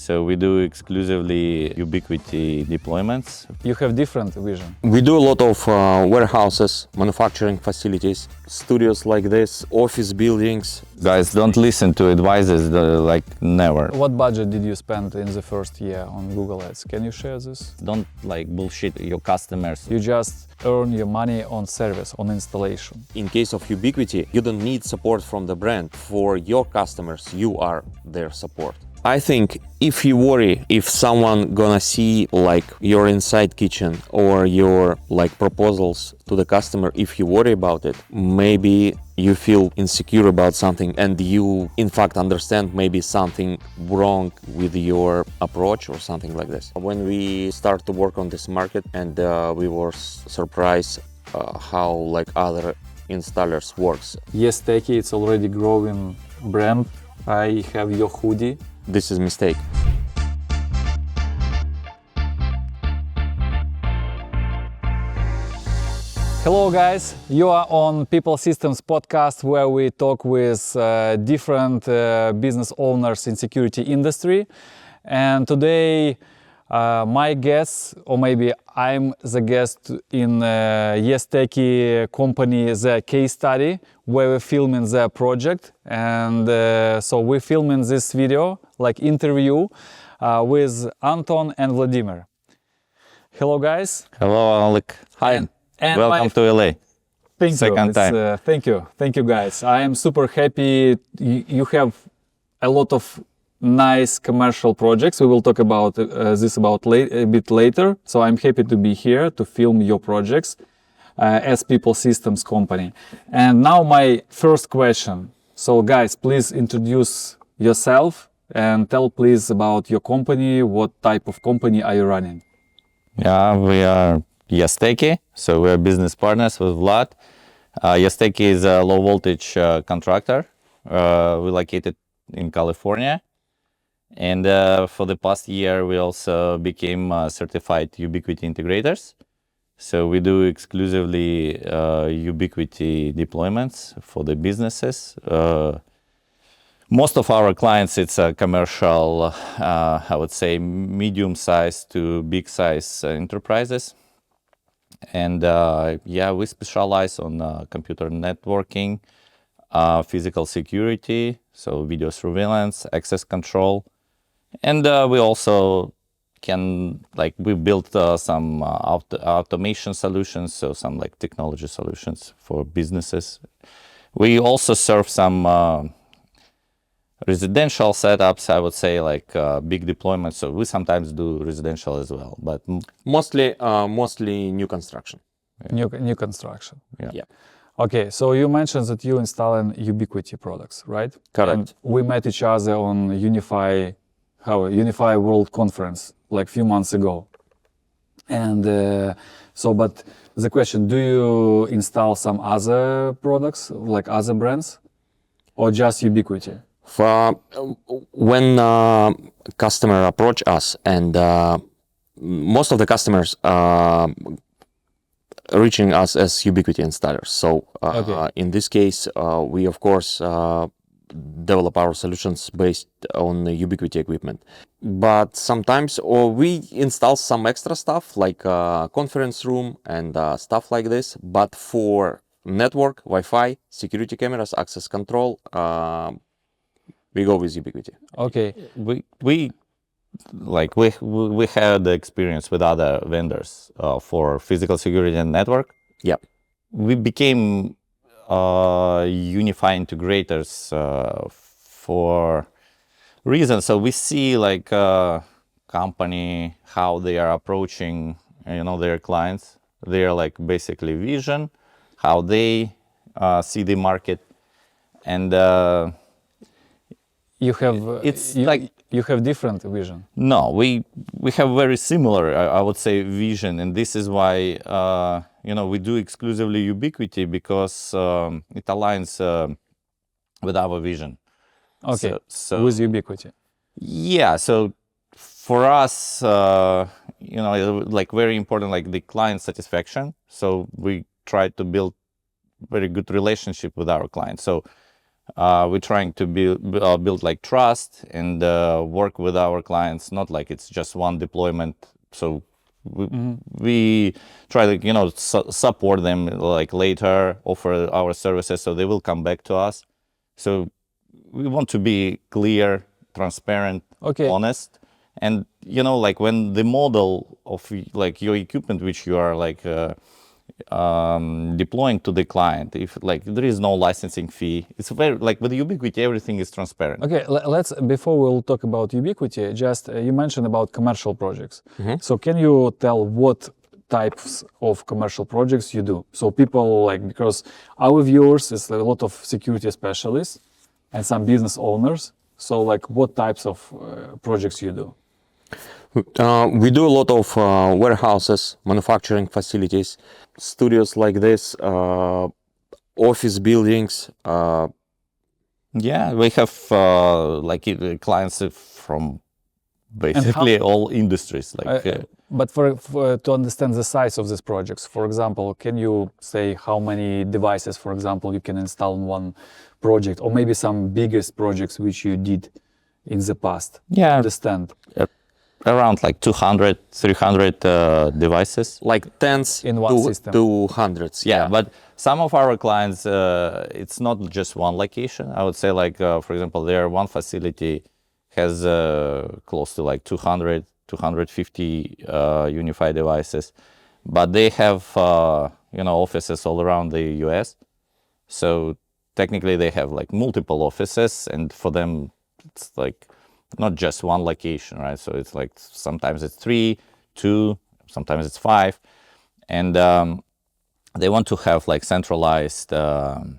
So we do exclusively Ubiquiti deployments. You have different vision. We do a lot of warehouses, manufacturing facilities, studios like this, office buildings. Guys, don't listen to advices, like never. What budget did you spend in the first year on Google Ads? Can you share this? Don't like bullshit your customers. You just earn your money on service, on installation. In case of Ubiquiti, you don't need support from the brand. For your customers, you are their support. I think if you worry if someone gonna see like your inside kitchen or your like proposals to the customer, if you worry about it, maybe you feel insecure about something and you in fact understand maybe something wrong with your approach or something like this. When we start to work on this market and we were surprised how like other installers works. YesTechie, it's already growing brand. I have your hoodie. This is mistake. Hello guys, you are on Pipl Systems Podcast, where we talk with different business owners in security industry. And today my guest, or maybe I'm the guest in YesTechie company, the case study where we're filming the project. And so we're filming this video, like interview with Anton and Vladimir. Hello guys. Hello, Alec. Hi. And welcome to LA. Thank Second you. time. Thank you guys. I am super happy. You have a lot of nice commercial projects. We will talk about this a bit later. So I'm happy to be here to film your projects as Pipl Systems company. And now my first question. So guys, please introduce yourself and tell please about your company. What type of company are you running? Yeah, we are YesTechie, so we're business partners with Vlad. YesTechie is a low voltage contractor. We're located in California. And for the past year, we also became certified Ubiquiti integrators. So we do exclusively Ubiquiti deployments for the businesses. Most of our clients, it's a commercial, I would say medium-sized to big-size enterprises. And yeah, we specialize on computer networking, physical security, so video surveillance, access control. And we also can, like, we built some automation solutions, so some like technology solutions for businesses. We also serve some residential setups, I would say, like big deployments. So we sometimes do residential as well, but Mostly new construction. New construction. yeah. Okay, so you mentioned that you installing Ubiquiti products, right? Correct. And we met each other on UniFi World Conference like a few months ago. And but the question, do you install some other products, like other brands, or just Ubiquiti? When customer approach us, and most of the customers reaching us as Ubiquiti installers. So in this case, we of course develop our solutions based on the Ubiquiti equipment. But sometimes we install some extra stuff like conference room and stuff like this. But for network, Wi-Fi, security cameras, access control, we go with Ubiquiti. Okay. We had the experience with other vendors for physical security and network. Yeah. We became UniFi integrators for reasons. So we see like company, how they are approaching, their clients. Their like basically vision, how they see the market, and You have different vision. No, we have very similar, I would say, vision, and this is why we do exclusively Ubiquiti, because it aligns with our vision. Okay, so with Ubiquiti. Yeah, so for us, like very important, like the client satisfaction. So we try to build very good relationship with our clients. So We're trying to build like trust and work with our clients, not like it's just one deployment. So we try to, you know, support them like later, offer our services so they will come back to us. So we want to be clear, transparent, honest. And, you know, like when the model of like your equipment, which you are like deploying to the client, if like there is no licensing fee, it's very like with Ubiquiti, everything is transparent. Okay, let's, before we'll talk about Ubiquiti, just you mentioned about commercial projects. So can you tell what types of commercial projects you do? So people like, because our viewers is a lot of security specialists and some business owners. So like what types of projects you do? We do a lot of warehouses, manufacturing facilities, studios like this, office buildings. Yeah, we have like clients from basically all industries. Like, but for to understand the size of these projects, for example, can you say how many devices, for example, you can install in one project, or maybe some biggest projects which you did in the past? Yeah, Understand. Around like 200, 300 devices. Like tens in one system. To hundreds. Yeah, but some of our clients, it's not just one location. I would say like, for example, their one facility has close to like 200, 250 UniFi devices, but they have, you know, offices all around the US. So technically they have like multiple offices, and for them, it's like not just one location, right? So it's like sometimes it's 3, 2, sometimes it's 5, and they want to have like centralized, you know,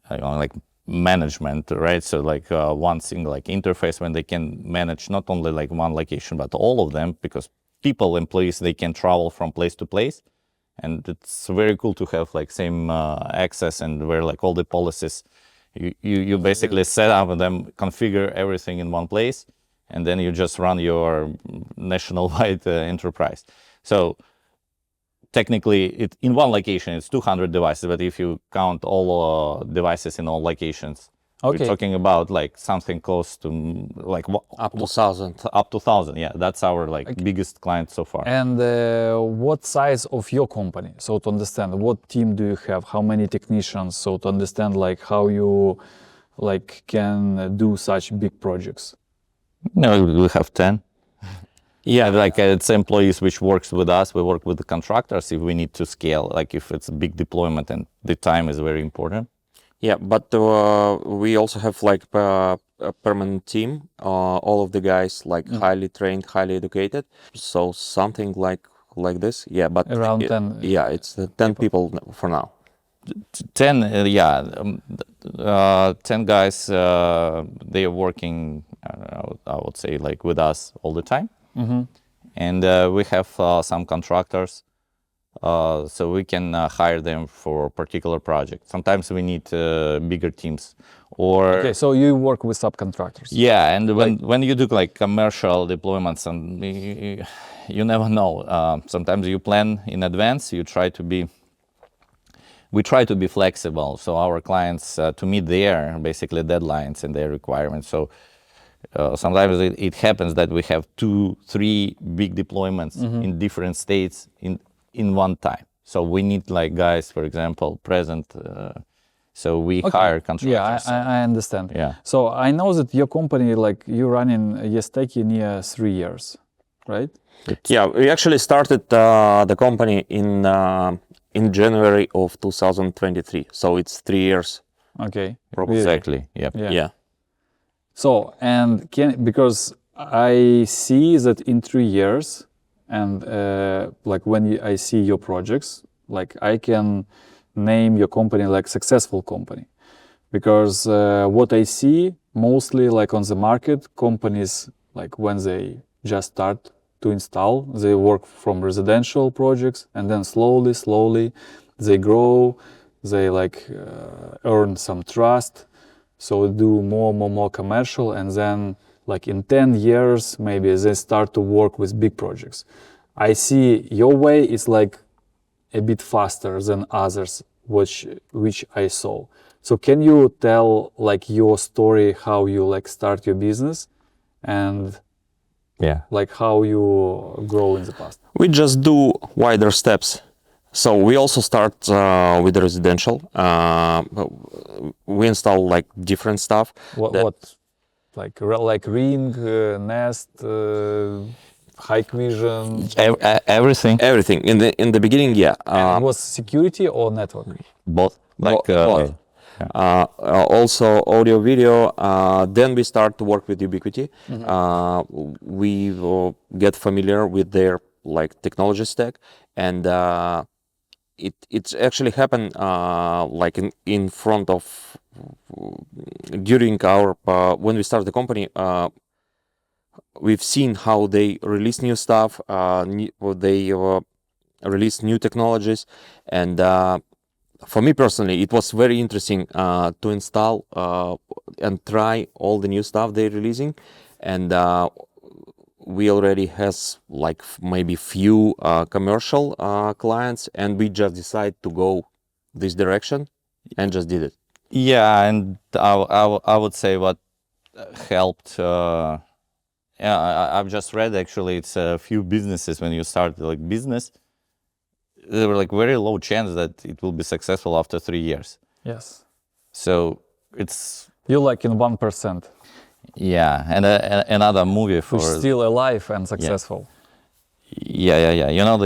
like management, right? So like one single like interface when they can manage not only like one location but all of them, because people, employees, they can travel from place to place, and it's very cool to have like same access, and where like all the policies. You basically set up and then configure everything in one place, and then you just run your national-wide enterprise. So technically, in one location, it's 200 devices, but if you count all devices in all locations, we're talking about like something close to like up to 1,000. Up to 1,000, yeah. That's our like biggest client so far. And what size of your company? So to understand, what team do you have? How many technicians? So to understand like how you like can do such big projects. No, we have 10. Yeah, like it's employees which works with us. We work with the contractors if we need to scale, like if it's a big deployment and the time is very important. Yeah, but we also have like a permanent team. All of the guys like highly trained, highly educated. So something like this. Yeah, but around 10. Yeah, it's 10 people for now. 10, yeah, 10 guys. They are working, I would say, like with us all the time. And we have some contractors. So we can hire them for a particular project. Sometimes we need bigger teams, or okay. So you work with subcontractors. Yeah, and when you do like commercial deployments, and you never know. Sometimes you plan in advance. We try to be flexible, so our clients to meet their basically deadlines and their requirements. So sometimes it happens that we have 2, 3 big deployments in different states in one time. So we need like guys, for example, present. So we hire contractors. Yeah, I understand. Yeah. So I know that your company, like you run in YesTechie near 3 years, right? Yeah, we actually started the company in January of 2023. So it's 3 years. Okay. Exactly. Yep. Yeah. So, and because I see that in 3 years, and like when I see your projects, like I can name your company like successful company, because what I see mostly like on the market, companies like when they just start to install, they work from residential projects, and then slowly they grow, they like earn some trust, so do more commercial, and then like in 10 years, maybe they start to work with big projects. I see your way is like a bit faster than others, which I saw. So can you tell like your story, how you like start your business and Yeah. like how you grow in the past? We just do wider steps. So we also start with the residential. We install like different stuff. What like ring, nest, high vision? Everything. Everything in the beginning, yeah. And it was security or network? Both. Like both. Also audio, video. Then we start to work with Ubiquiti. We get familiar with their like technology stack, and it's actually happened like in front of during our when we started the company. We've seen how they release new stuff. They release new technologies, and for me personally, it was very interesting to install and try all the new stuff they're releasing, and we already has like maybe few commercial clients, and we just decided to go this direction and just did it. Yeah, and I would say what helped. I've just read actually it's a few businesses when you start like business, there were like very low chance that it will be successful after 3 years. Yes. So it's You like in 1%, yeah, and another movie for who's still alive and successful. yeah. You know,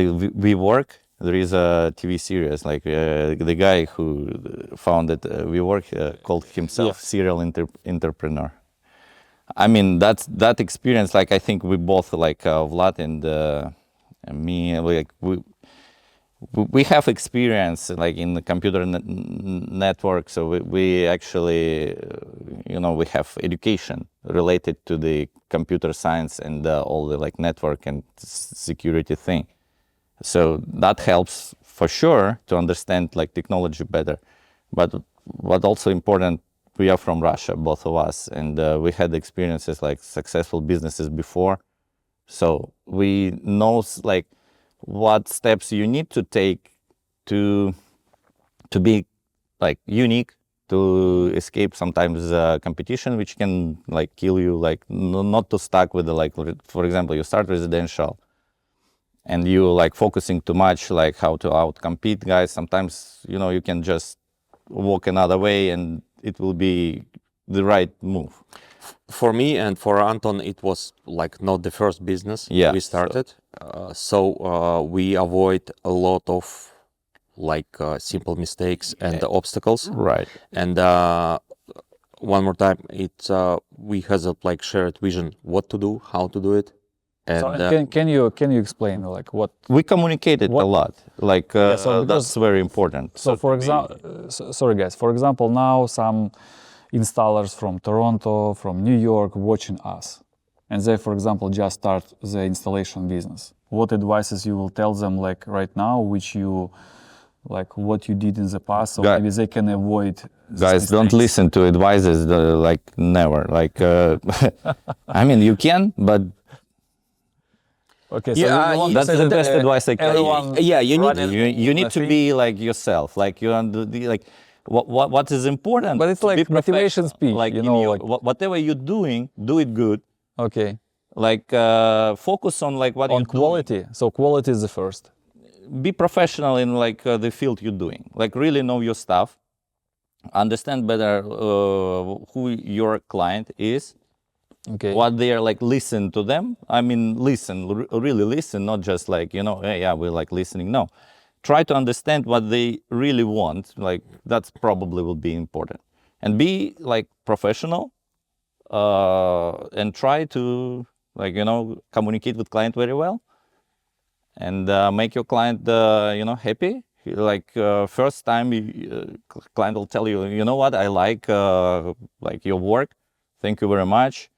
we work. There is a TV series like the guy who founded We Work called himself serial entrepreneur. I mean that experience. Like I think we both like Vlad and me. Like we have experience like in the computer network. So we actually we have education related to the computer science and all the like network and security thing. So that helps for sure to understand like technology better. But what also important, we are from Russia, both of us, and we had experiences like successful businesses before. So we know like what steps you need to take to be like unique, to escape sometimes competition, which can like kill you, like not to stuck with the like, for example, you start residential and you like focusing too much like how to outcompete guys. Sometimes you can just walk another way and it will be the right move. For me and for Anton, it was like not the first business we started. So we avoid a lot of like simple mistakes and obstacles. Right. And one more time, it's we has a like shared vision what to do, how to do it. And So can you explain like what we communicated a lot, like that's very important. So for example, sorry guys, for example, now some installers from Toronto, from New York watching us, and they, for example, just start the installation business. What advices you will tell them like right now, which you like what you did in the past, so maybe they can avoid. Guys, don't listen to advices. Like never. Like I mean, you can, but okay. So that's the best advice I can. You need to be like yourself. Like like. What is important? But it's like motivation speech, like like whatever you're doing, do it good. Okay. Like focus on like what on quality. Doing. So quality is the first. Be professional in like the field you're doing. Like really know your stuff. Understand better who your client is. Okay. What they are like. Listen to them. I mean, listen, really listen, not just like hey, yeah, we're like listening. No. Try to understand what they really want. Like that's probably will be important, and be like professional, and try to like communicate with client very well, and make your client happy. Like first time, client will tell you, you know what, I like your work. Thank you very much,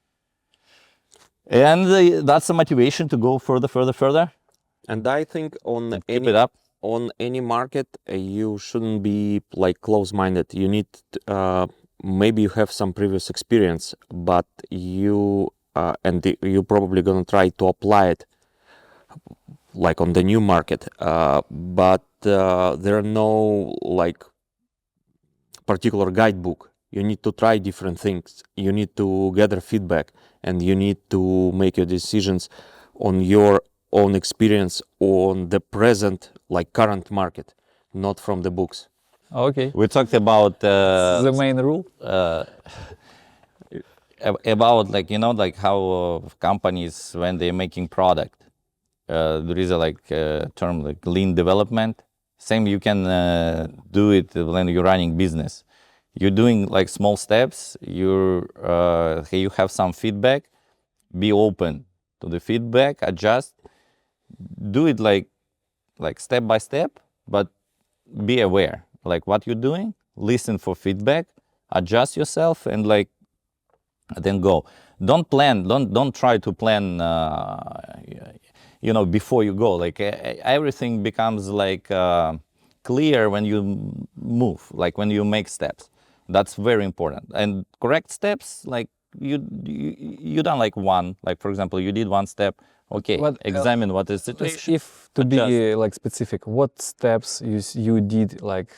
and that's a motivation to go further. And I think keep it up. On any market, you shouldn't be like close-minded. You need maybe you have some previous experience, but you you're probably gonna try to apply it like on the new market. But there are no like particular guidebook. You need to try different things. You need to gather feedback, and you need to make your decisions on your own experience on the present, like current market, not from the books. Okay. We talked about The main rule. about like like how companies when they're making product, there is a term like lean development. Same you can do it when you're running business. You're doing like small steps. You have some feedback. Be open to the feedback. Adjust. Do it like step by step, but be aware like what you're doing. Listen for feedback. Adjust yourself and then go. Don't plan. Don't try to plan. Before you go. Like everything becomes clear when you move. Like when you make steps. That's very important. And correct steps. Like you done like one. Like for example, you did one step. Okay. But, examine what is the situation. If to be like specific, what steps you did like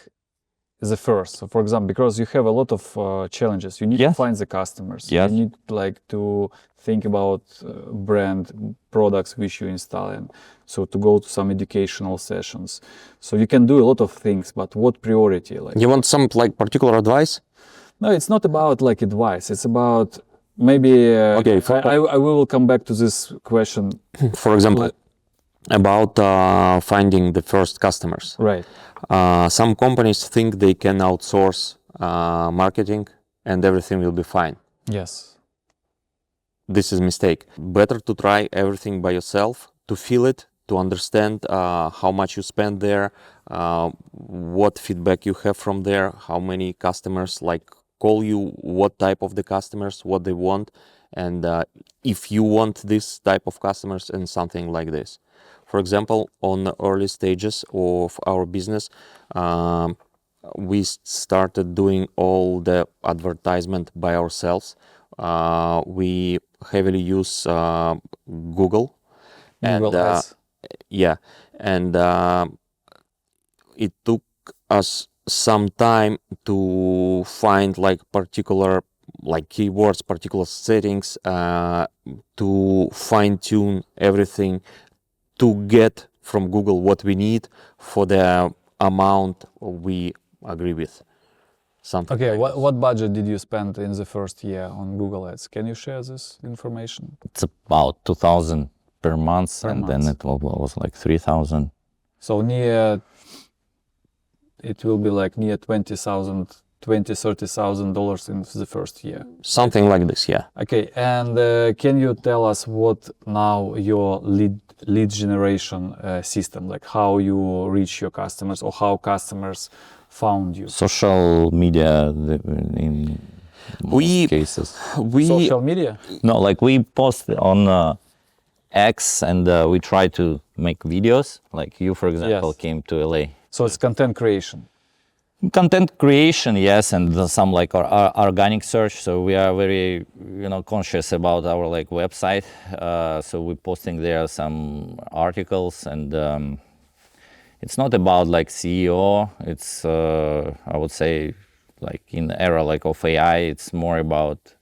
the first? So for example, because you have a lot of challenges, you need to find the customers. Yes. You need to think about brand products which you install, and so to go to some educational sessions. So you can do a lot of things, but what priority? Like You want some particular advice? no, it's not about like advice. It's about maybe. Okay, I will come back to this question. For example, about finding the first customers. Right. Some companies think they can outsource marketing and everything will be fine. Yes. This is a mistake. Better to try everything by yourself, to feel it, to understand how much you spend there, what feedback you have from there, how many customers call you, what type of the customers, what they want, and if you want this type of customers and something like this. For example, on the early stages of our business, we started doing all the advertisement by ourselves. We heavily use Google. Google Ads. Yeah, and it took us some time to find particular keywords, particular settings, to fine tune everything, to get from Google what we need for the amount we agree with. Something. Okay, what budget did you spend in the first year on Google Ads? Can you share this information? It's about 2,000 per month, then it was like 3,000. So it will be like near $30,000 in the first year. Something like this, yeah. Okay, and can you tell us what now your lead generation system, like how you reach your customers or how customers found you? Social media in most cases. Social media? No, we post on X and we try to make videos. Like you, for example, came to LA. So it's content creation. Content creation, yes, and some our organic search. So we are very, conscious about our website. So we're posting there some articles, and it's not about SEO. It's I would say in the era of AI, it's more about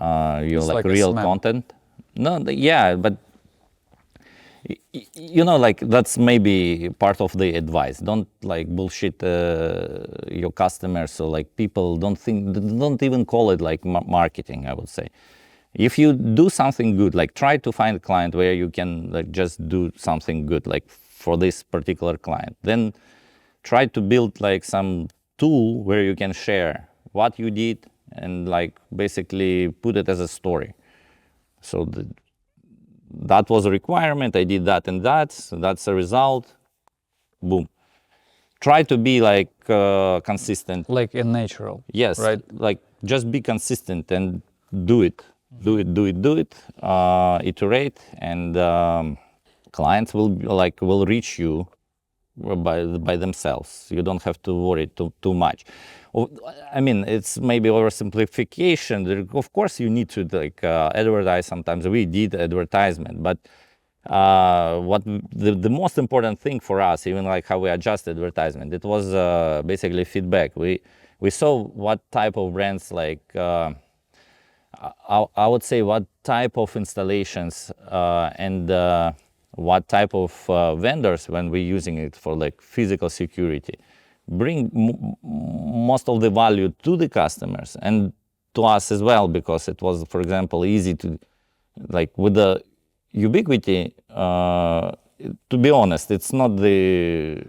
real content. No, yeah, but that's maybe part of the advice. Don't bullshit your customers. So people don't even call it marketing, I would say. If you do something good, try to find a client where you can just do something good for this particular client. Then try to build some tool where you can share what you did and basically put it as a story. So that was a requirement. I did that and that. So that's a result. Boom. Try to be consistent. Like a natural. Yes. Right. Just be consistent and do it. Do it. Iterate, and clients will reach you by themselves. You don't have to worry too much. I mean, it's maybe oversimplification. Of course, you need to advertise. Sometimes we did advertisement, but what the most important thing for us, even how we adjust advertisement, it was basically feedback. We we saw what type of brands like I would say what type of installations and what type of vendors when we're using it for like physical security bring most of the value to the customers and to us as well, because it was, for example, easy to like with the Ubiquiti, to be honest, it's not the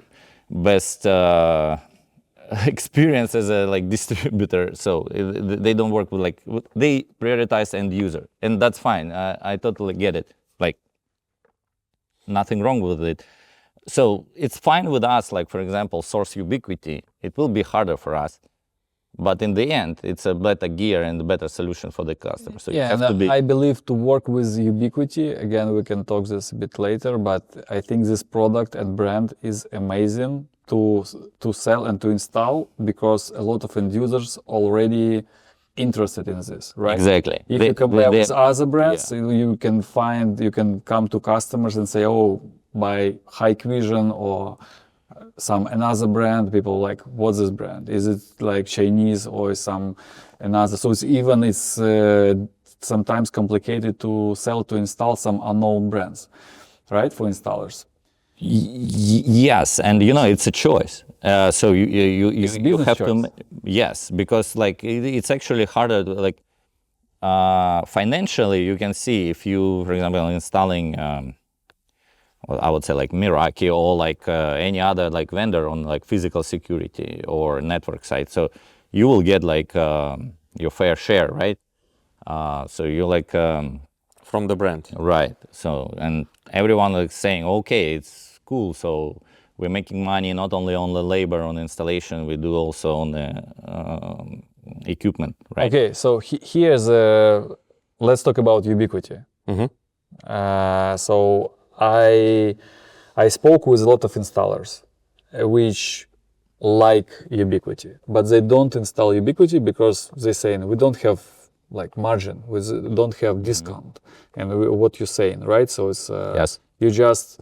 best experience as a like distributor. So they don't work with like, they prioritize end user, and that's fine. I totally get it. Like nothing wrong with it. So it's fine with us, like for example, source Ubiquiti. It will be harder for us, but in the end, it's a better gear and a better solution for the customer. So Yeah, you have to be. I believe to work with Ubiquiti, again, we can talk this a bit later, but I think this product and brand is amazing to sell and to install, because a lot of end users already interested in this, right? Exactly. If you compare with other brands, you can come to customers and say, oh, buy Hikvision or some another brand. People like, what's this brand? Is it like Chinese or some another? So it's sometimes complicated to sell, to install some unknown brands, right? For installers. Yes, and you know it's a choice. So you have choice. to, yes, because like it's actually harder. Like financially, you can see if you, for example, installing. Well, I would say like Meraki or like any other like vendor on like physical security or network side. So you will get like your fair share, right? So you're like from the brand. right. So and everyone like saying, okay, it's cool. So we're making money not only on the labor on installation, we do also on the equipment, right? Okay, so here's let's talk about Ubiquiti. So I spoke with a lot of installers which like Ubiquiti, but they don't install Ubiquiti because they saying we don't have like margin, we don't have discount, and what you're saying, right? So it's Yes. you just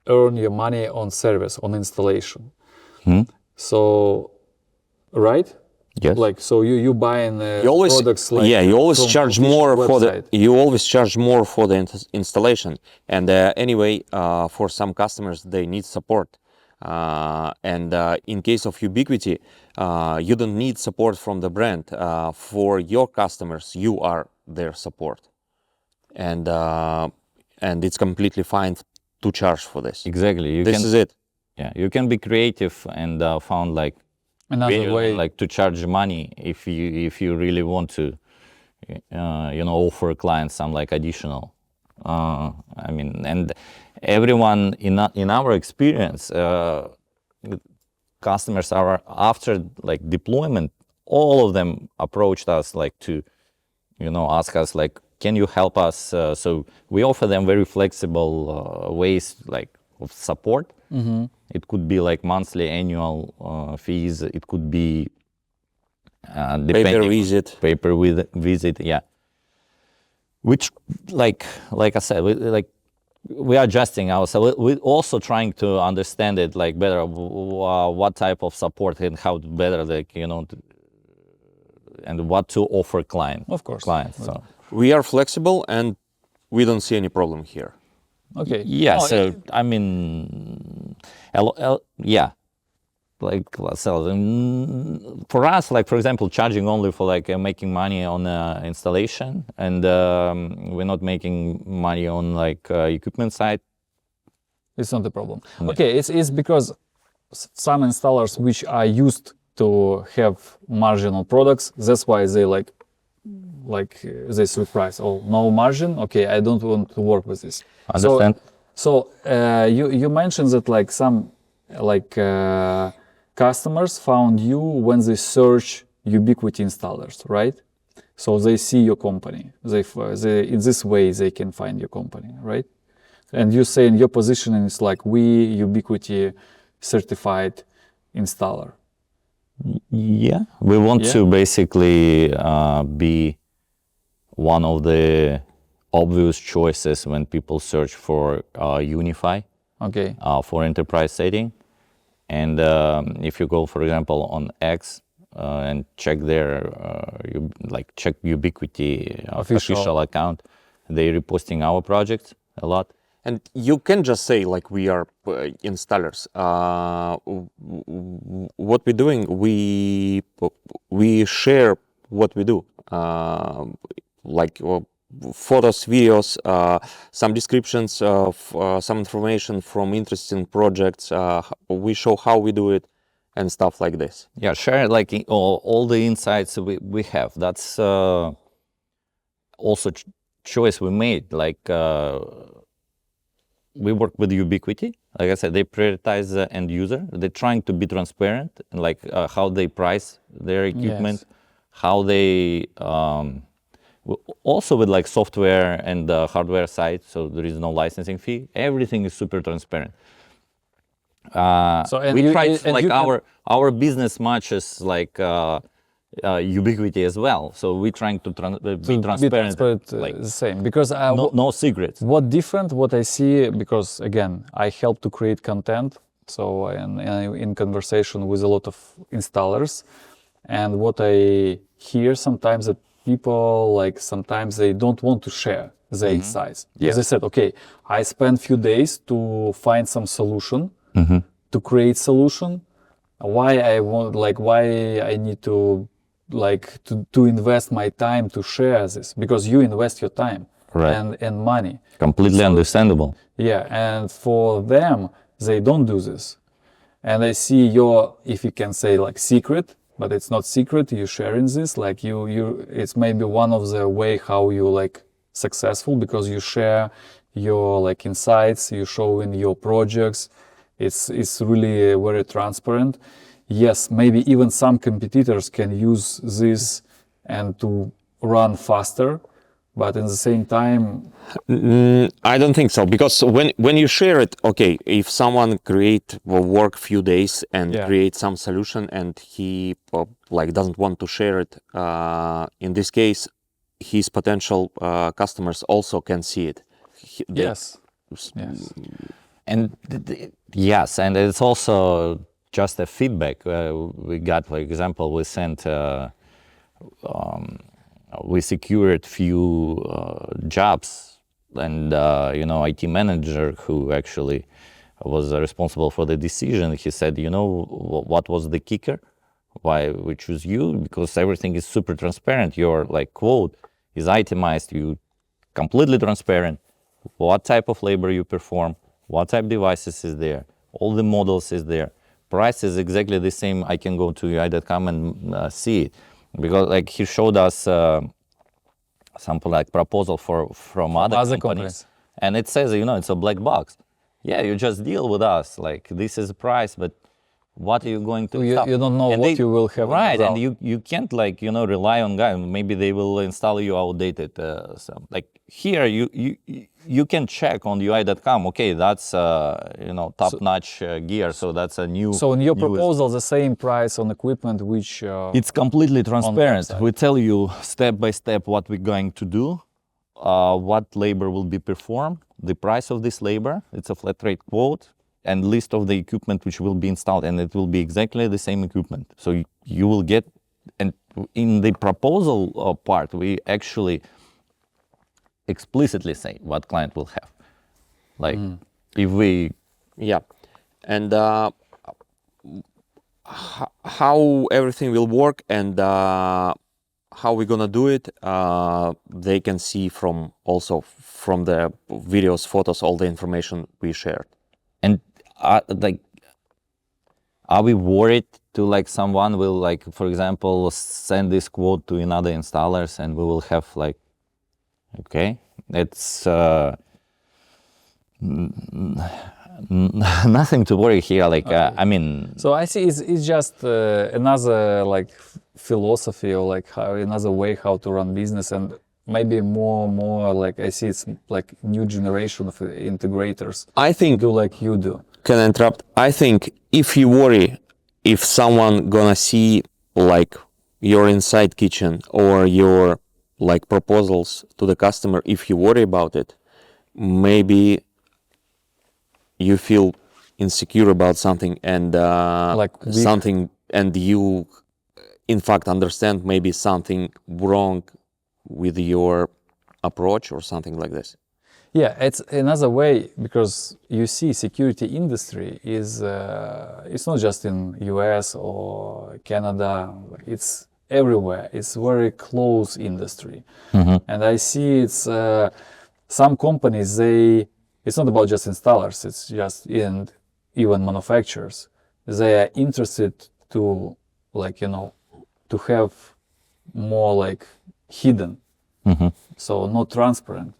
earn your money on service, on installation. So, right? Yes. Like so you buying You always, products like you always from charge official more for the. website. You always charge more for the installation, and anyway, for some customers they need support, and in case of Ubiquiti, you don't need support from the brand. For your customers, you are their support, and it's completely fine to charge for this. Exactly. This is it. Yeah, you can be creative and found like Another way. like to charge money if you really want to, you know, offer clients some like additional. I mean, and everyone in our experience, customers are after like deployment, all of them approached us like to, you know, ask us like, can you help us? So we offer them very flexible ways like of support. It could be like monthly, annual fees. It could be Paper visit. Paper visit, yeah. Which, like I said, we are adjusting ourselves. We're also trying to understand it like better, what type of support and how better, like, you know, and what to offer clients. So We are flexible and we don't see any problem here. Okay. yeah, No, so I mean, yeah, like so, for us, like for example, charging only for like making money on installation, and we're not making money on like equipment side. it's not a problem. Okay, it's because some installers which are used to have marginal products, that's why they like they surprise. Oh, no margin. Okay, I don't want to work with this. Understand? So you mentioned that like some customers found you when they search Ubiquiti installers, right? So they see your company. They in this way they can find your company, right? And you say in your positioning is like we Ubiquiti certified installer. Yeah, we want to basically be one of the obvious choices when people search for UniFi, Okay. for enterprise setting. And if you go, for example, on X, and check their check Ubiquiti official account. They reposting our projects a lot. And you can just say like we are installers. What we're doing, we share what we do, photos, videos, some descriptions of some information from interesting projects. We show how we do it and stuff like this. Yeah, share like all the insights we have. That's also choice we made. Like we work with Ubiquiti. Like I said, they prioritize the end user. They're trying to be transparent, like how they price their equipment, how they also with like software and hardware side. So there is no licensing fee. Everything is super transparent. So we try our business matches like Ubiquiti as well. So we're trying to be transparent. Like the same, because no secrets. What I see, because again, I help to create content. So in conversation with a lot of installers, and what I hear sometimes that people like sometimes they don't want to share their insights. Yes. They said, okay, I spent few days to find some solution, to create solution. Why I need to to invest my time to share this, because you invest your time and money. Completely understandable. Yeah, and for them, they don't do this. And I see your, if you can say like secret, but it's not secret, you sharing this, like it's maybe one of the way how you like successful, because you share your like insights, you show in your projects. It's really very transparent. Yes, maybe even some competitors can use this and to run faster, but at the same time, I don't think so, because when you share it, okay, if someone work few days and create some solution and he doesn't want to share it, in this case, his potential customers also can see it. Yes. And yes, and it's also just a feedback we got. For example, we sent, we secured few jobs, and IT manager who actually was responsible for the decision, he said, what was the kicker? Why we choose you? Because everything is super transparent. Your like quote is itemized. You completely transparent. What type of labor you perform? What type of devices is there? All the models is there. Price is exactly the same. I can go to UI.com and see it, because like he showed us some like proposal from other companies, and it says it's a black box. Yeah, you just deal with us. Like this is the price, but what are you going to? You don't know what you will have. Right, and you can't rely on guys. Maybe they will install you outdated. Like here, you can check on UI.com. Okay, that's top-notch gear. So that's a new. So in your proposal, the same price on equipment, which it's completely transparent. We tell you step by step what we're going to do, what labor will be performed, the price of this labor. It's a flat rate quote, and list of the equipment which will be installed, and it will be exactly the same equipment. So you will get, and in the proposal part, we actually explicitly say what client will have. Like if we... Yeah, and how everything will work and how we're gonna do it, they can see from the videos, photos, all the information we shared. And are we worried to someone will for example send this quote to another installers and we will have okay, it's nothing to worry here. I mean. So I see it's just another philosophy or how another way how to run business, and maybe more I see it's new generation of integrators. I think do like you do. Can I interrupt? I think if you worry if someone gonna see your inside kitchen or your proposals to the customer, if you worry about it, maybe you feel insecure about something and something, and you in fact understand maybe something wrong with your approach or something like this? Yeah, it's another way, because you see security industry is it's not just in US or Canada, it's everywhere. It's very close industry. And I see it's some companies, it's not about just installers, it's just in even manufacturers. They are interested to to have more like hidden, so not transparent.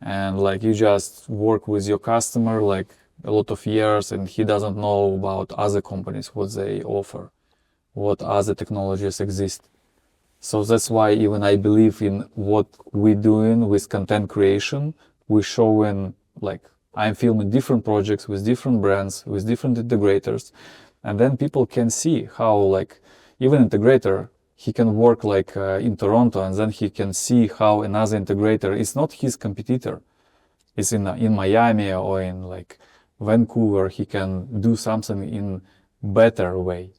And like you just work with your customer like a lot of years, and he doesn't know about other companies, what they offer, what other technologies exist. So that's why even I believe in what we're doing with content creation. We're showing, like, I'm filming different projects with different brands, with different integrators, and then people can see how, like, even integrator, he can work like in Toronto, and then he can see how another integrator is not his competitor. It's in Miami or in like Vancouver. He can do something in better way,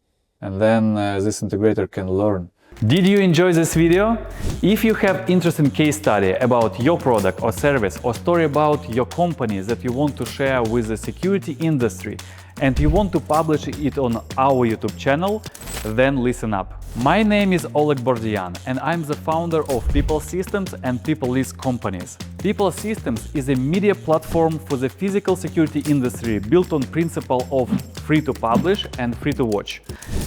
and then this integrator can learn. Did you enjoy this video? If you have interesting case study about your product or service, or story about your company that you want to share with the security industry, and you want to publish it on our YouTube channel, then listen up. My name is Oleg Bordyan, and I'm the founder of Pipl Systems and Pipl List companies. Pipl Systems is a media platform for the physical security industry built on principle of free to publish and free to watch.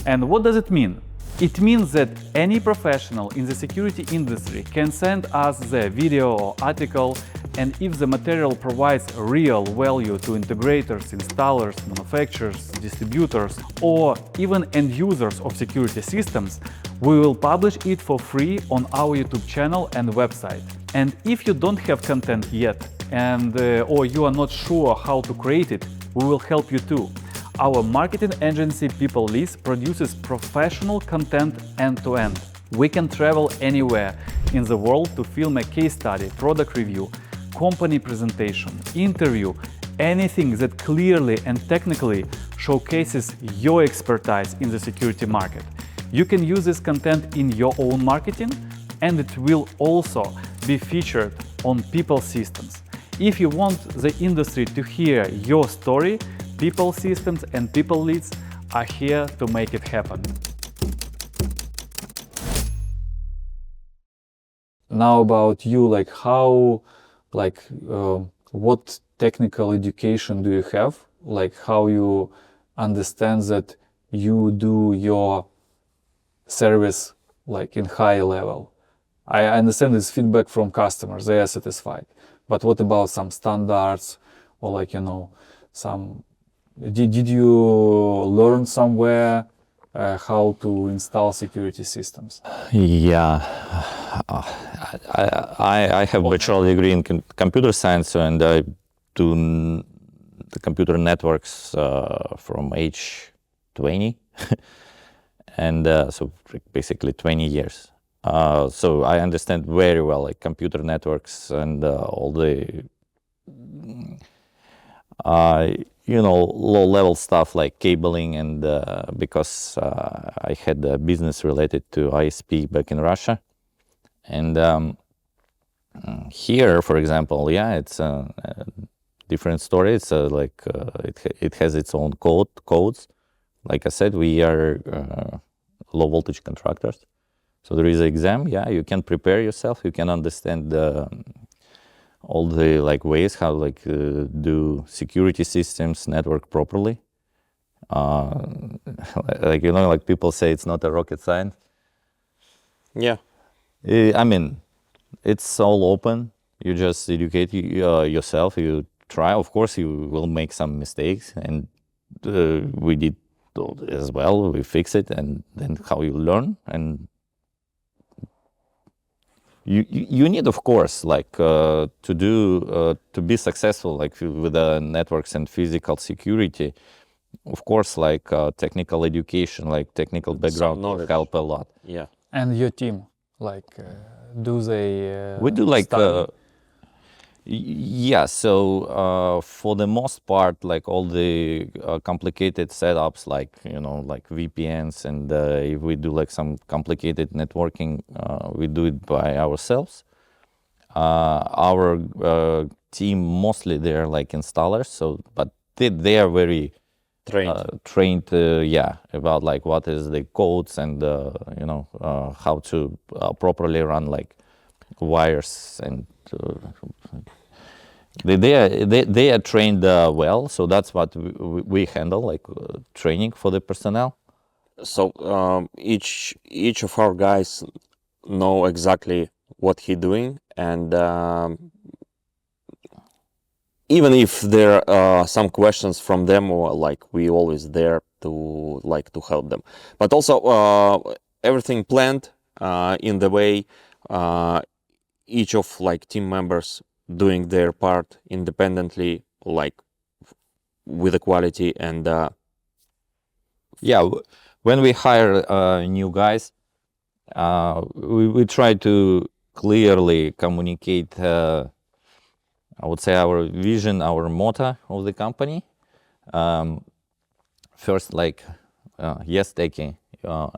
And what does it mean? It means that any professional in the security industry can send us the video or article, and if the material provides real value to integrators, installers, manufacturers, distributors, or even end users of security systems, we will publish it for free on our YouTube channel and website. And if you don't have content yet, or you are not sure how to create it, we will help you too. Our marketing agency Pipl List produces professional content end-to-end. We can travel anywhere in the world to film a case study, product review, company presentation, interview, anything that clearly and technically showcases your expertise in the security market. You can use this content in your own marketing, and it will also be featured on Pipl Systems. If you want the industry to hear your story, Pipl Systems and Pipl Leads are here to make it happen. Now about you, like how, like what technical education do you have? Like how you understand that you do your service like in high level? I understand this feedback from customers, they are satisfied. But what about some standards, or like, some, did you learn somewhere how to install security systems? Yeah, I have a bachelor degree in computer science, and I do the computer networks from age 20, and so basically 20 years. So I understand very well like computer networks and all the low-level stuff like cabling, and because I had a business related to ISP back in Russia. And here, for example, yeah, it's a different story. It's it has its own codes. Like I said, we are low voltage contractors. So there is an exam. Yeah, you can prepare yourself. You can understand all the like ways how do security systems network properly. Like people say, it's not a rocket science. Yeah. I mean, it's all open. You just educate yourself. You try. Of course, you will make some mistakes, and we did as well. We fix it, and then how you learn. And you need, of course, like to be successful, like with the networks and physical security. Of course, like technical education, like technical background will help a lot. Yeah. And your team, like, do they we do like Yeah, so for the most part, like all the complicated setups, like like VPNs, and if we do like some complicated networking, we do it by ourselves. Our team mostly they're like installers, so but they are very trained, yeah, about like what is the codes and how to properly run like wires, and they are trained well. So that's what we handle, like training for the personnel. So each of our guys know exactly what he doing, and even if there are some questions from them, or like we always there to help them. But also everything planned in the way each of like team members doing their part independently, like with the quality. And yeah, when we hire new guys, we try to clearly communicate, I would say, our vision, our motto of the company. First, like YesTechie.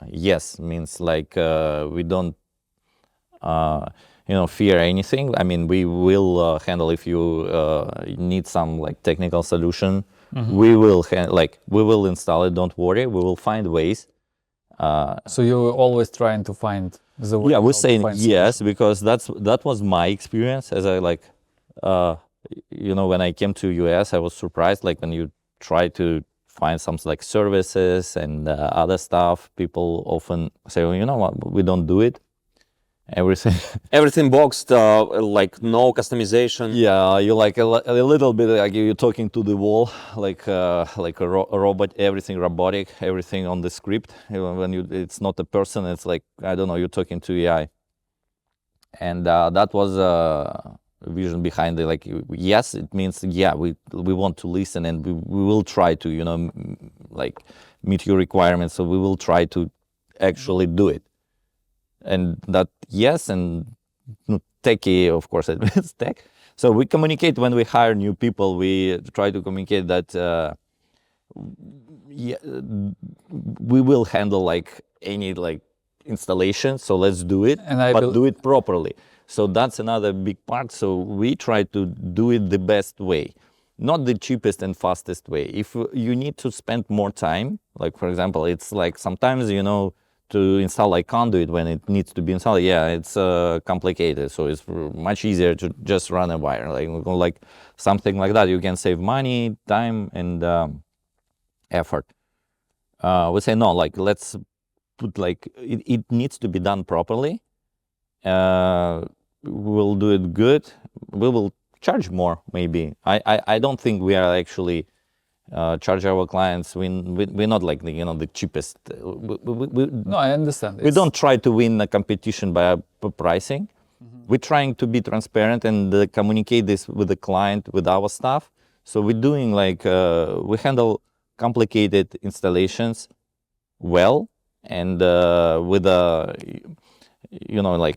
Yes means like we don't fear anything. I mean, we will handle if you need some like technical solution. We will we will install it. Don't worry, we will find ways. So you're always trying to find the way. Yeah, we're how to saying find yes because that was my experience. As I like, when I came to US, I was surprised. Like when you try to find some like services and other stuff, people often say, well, you know what, we don't do it. Everything boxed, like no customization. Yeah, you like a little bit like you're talking to the wall, like a robot, everything robotic, everything on the script. When it's not a person, it's like, I don't know, you're talking to AI. And that was a vision behind it. Like, yes, it means, yeah, we want to listen, and we will try to, like meet your requirements. So we will try to actually do it. And that, yes, and techie, of course, it means tech. So we communicate when we hire new people. We try to communicate that we will handle like any like installation. So let's do it, but do it properly. So that's another big part. So we try to do it the best way, not the cheapest and fastest way. If you need to spend more time, like for example, it's like sometimes to install like conduit when it needs to be installed, yeah, it's complicated. So it's much easier to just run a wire, like something like that. You can save money, time, and effort. We say no, like let's put like it needs to be done properly. We'll do it good. We will charge more, maybe. I don't think we are actually charge our clients. We're not like the cheapest. No, I understand. We don't try to win a competition by pricing. We're trying to be transparent and communicate this with the client, with our staff. So we're doing like we handle complicated installations well, and with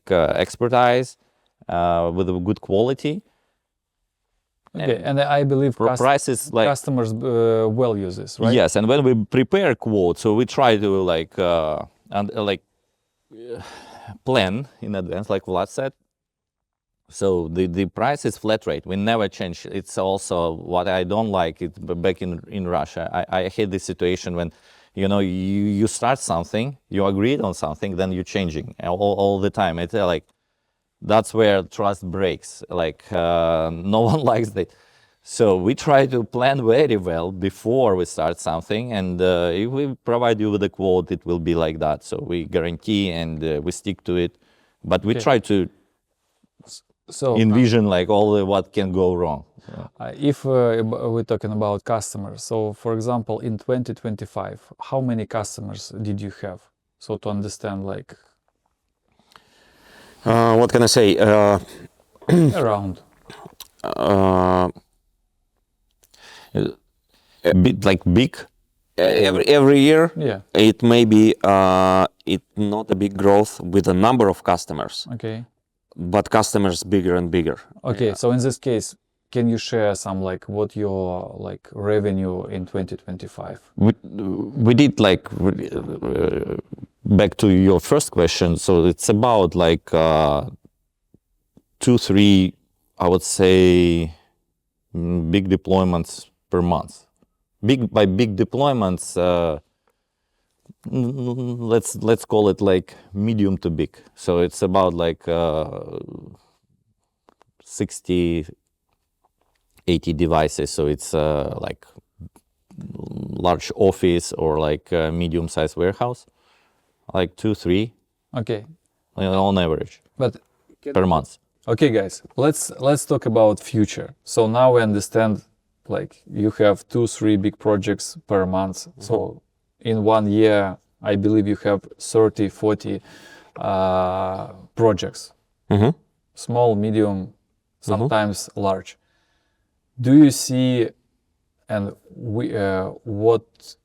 expertise, with a good quality. Okay, and I believe prices like customers well use this, right? Yes, and when we prepare quotes, so we try to plan in advance, like Vlad said. So the price is flat rate. We never change. It's also what I don't like. It's back in Russia. I hate this situation when you start something, you agreed on something, then you're changing all the time. It's like that's where trust breaks. Like no one likes that. So we try to plan very well before we start something, and if we provide you with a quote, it will be like that. So we guarantee and we stick to it, but we try to envision like what can go wrong. If we're talking about customers, so for example, in 2025, how many customers did you have? So to understand, like, what can I say? Around. A bit like big. Every year, yeah, it may be it not a big growth with the number of customers. Okay. but customers bigger and bigger. Okay, so in this case, can you share some like what your like revenue in 2025? We did like back to your first question. So it's about like 2-3, I would say, big deployments per month. By big deployments, let's call it like medium to big. So it's about like 60, 80 devices. So it's like large office or like a medium-sized warehouse, like 2-3 Okay, on average but per month. okay, guys, let's talk about future. So now we understand like you have 2-3 big projects per month. So in 1 year, I believe you have 30-40 projects, small, medium, sometimes large. Do you see and what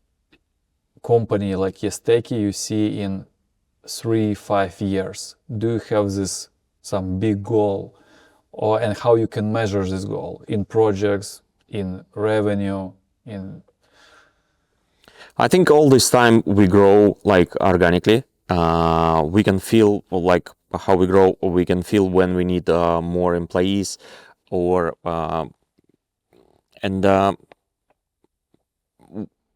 company like YesTechie you see in 3-5 years? Do you have this some big goal, and how you can measure this goal in projects, in revenue, in? I think all this time we grow like organically. We can feel like how we grow. We can feel when we need more employees, or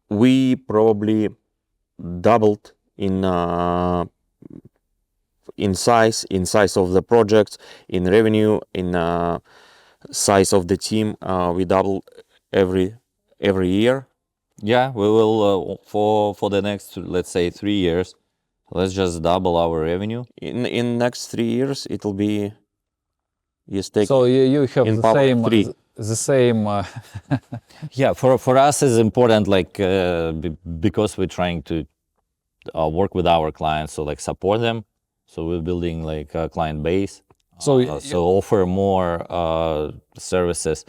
we probably doubled in size of the projects, in revenue, in size of the team. We double every year. Yeah, we will for the next, let's say, 3 years. Let's just double our revenue. In next 3 years, it will be YesTechie. So you have in the power same 3. the same. Yeah, for us it's important, like because we're trying to work with our clients, so like support them. So we're building like a client base. So Offer more services.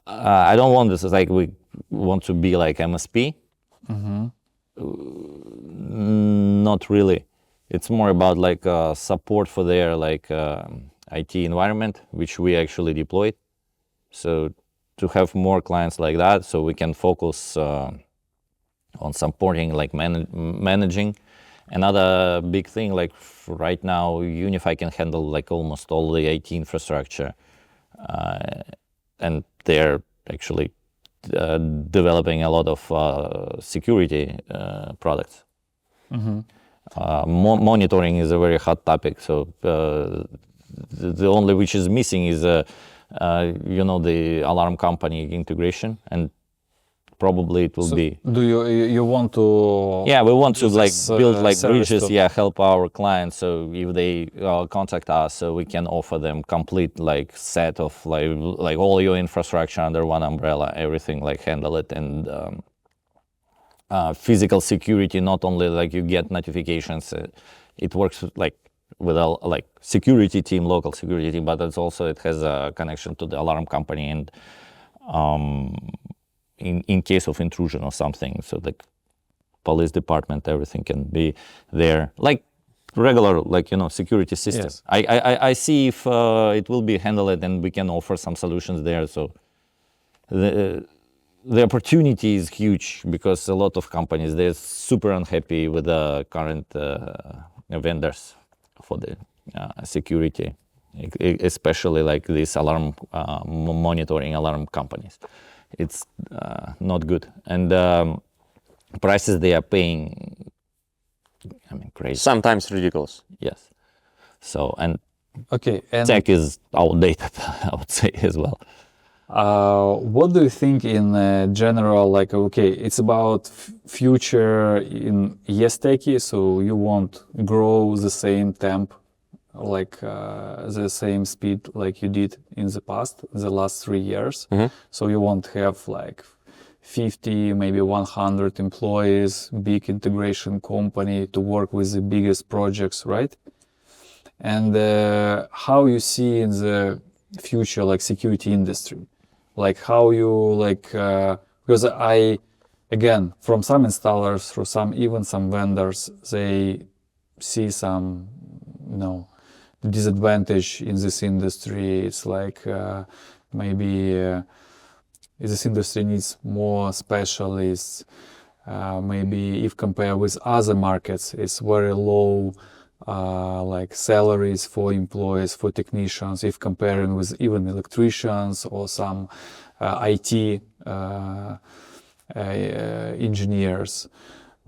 I don't want this, like we want to be like MSP. Not really. It's more about like support for their like IT environment, which we actually deployed. So to have more clients like that, so we can focus on supporting, like managing. Another big thing, like right now, UniFi can handle like almost all the IT infrastructure, and they're actually developing a lot of security products. Monitoring is a very hot topic. So the only which is missing is the alarm company integration, and probably it will be. do you want to? Yeah, we want to like build like service bridges. to- Yeah, help our clients. So if they contact us, so we can offer them complete like set of like all your infrastructure under one umbrella, everything, like handle it, and physical security. Not only like you get notifications, it works like with a like security team, local security team, but it's also it has a connection to the alarm company, and in case of intrusion or something, so the police department, everything can be there, like regular, like security system. Yes. I see if it will be handled, and we can offer some solutions there. So the opportunity is huge, because a lot of companies, they're super unhappy with the current vendors for the security, especially like these alarm monitoring alarm companies. It's not good, and prices they are paying, I mean, crazy. Sometimes ridiculous. Yes. So, and Okay, and tech is outdated, I would say, as well. what do you think in general? Like, okay, it's about future in YesTechie, so you won't grow the same temp, like the same speed like you did in the past, the last 3 years. So you won't have like 50, maybe 100 employees, big integration company to work with the biggest projects, right? And how you see in the future, like security industry, like how you like, because again, from some installers, through even some vendors, they see some disadvantage in this industry. It's like maybe this industry needs more specialists. Maybe if compared with other markets, it's very low like salaries for employees, for technicians, if comparing with even electricians or some IT engineers.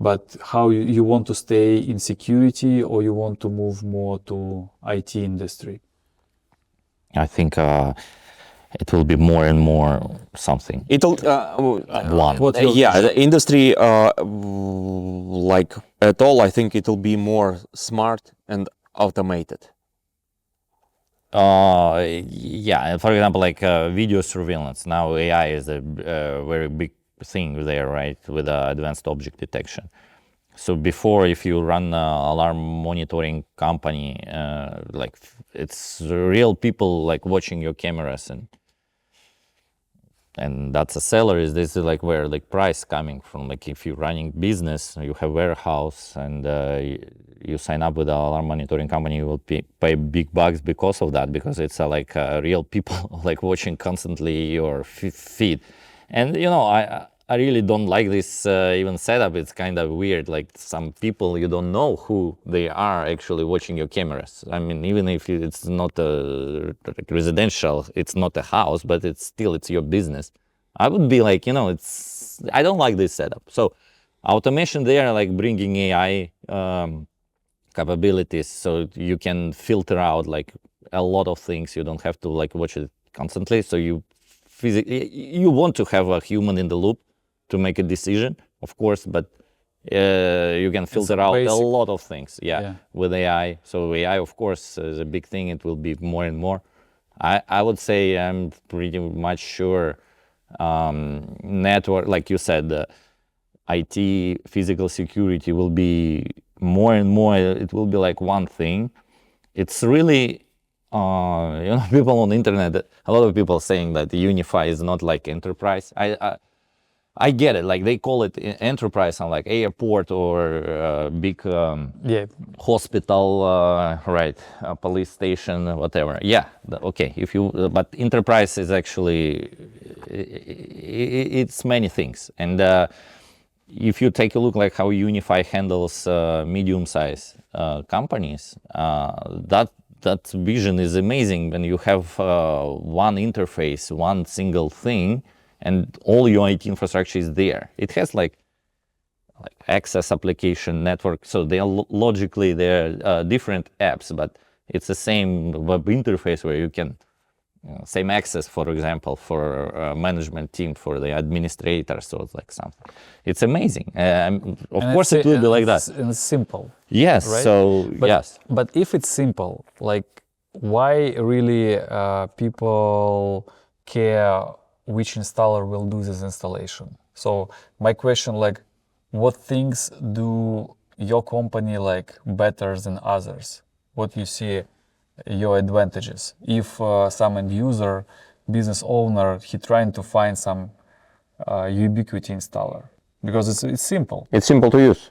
But how you want to stay in security, or you want to move more to IT industry? I think it will be more and more something. It'll One. the industry like at all. I think it'll be more smart and automated. Yeah, for example, like video surveillance. Now AI is a very big thing there, right, with advanced object detection. So before, if you run alarm monitoring company, like it's real people like watching your cameras, and that's a salary. This is like where like price coming from. Like if you're running business, you have warehouse, and you sign up with an alarm monitoring company, you will pay big bucks because of that, because it's like real people like watching constantly your feed. And you know, I really don't like this even setup. It's kind of weird. Like some people, you don't know who they are actually watching your cameras. I mean, even if it's not a residential, it's not a house, but it's your business. I would be like, you know, I don't like this setup. So automation there, like bringing AI capabilities, so you can filter out like a lot of things. You don't have to like watch it constantly. So you want to have a human in the loop to make a decision, of course, but you can filter out a lot of things, with AI. So AI, of course, is a big thing. It will be more and more. I would say I'm pretty much sure network, like you said, IT, physical security will be more and more. It will be like one thing. It's really, you know, people on the internet, a lot of people saying that UniFi is not like enterprise. I get it, like they call it enterprise on like airport or big hospital, right, police station, whatever. Yeah, okay. But enterprise is actually, it's many things. And if you take a look like how UniFi handles medium-sized companies, that vision is amazing. When you have one interface, one single thing, and all your IT infrastructure is there. It has like access, application, network. So they are logically they're different apps, but it's the same web interface where you can same access, for example, for management team, for the administrators, or like something. It's amazing. Of course, it will be like that. And it's simple. Yes. Right? So yes. But if it's simple, like why really people care which installer will do this installation? So my question, like, what things do your company like better than others? What you see your advantages? If some end user, business owner, he trying to find some Ubiquiti installer, because it's simple. It's simple to use,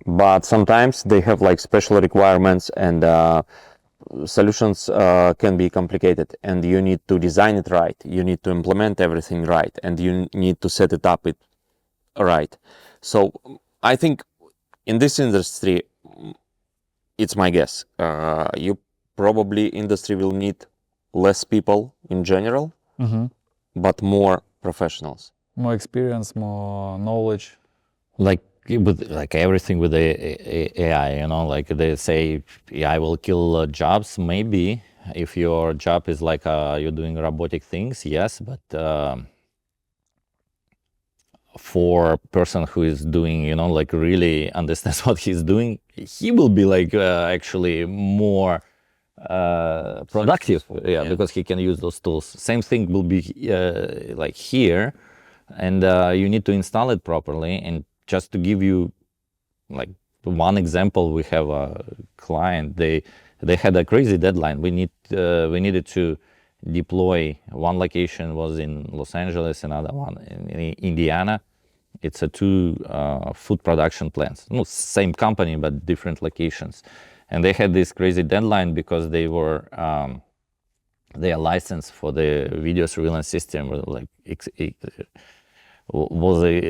but sometimes they have like special requirements, and solutions can be complicated, and you need to design it right, you need to implement everything right, and you need to set it up right. So I think in this industry, it's my guess, industry will need less people in general, but more professionals. More experience, more knowledge. Like everything with the AI, you know, like they say AI will kill jobs. Maybe if your job is like you're doing robotic things, yes, but for a person who is doing, you know, like really understands what he's doing, he will be like actually more productive, because he can use those tools. Same thing will be like here, and you need to install it properly. And just to give you like one example, we have a client, they had a crazy deadline. We needed to deploy. One location was in Los Angeles, another one in Indiana. It's two food production plants. No, same company, but different locations. and they had this crazy deadline because they were their license for the video surveillance system was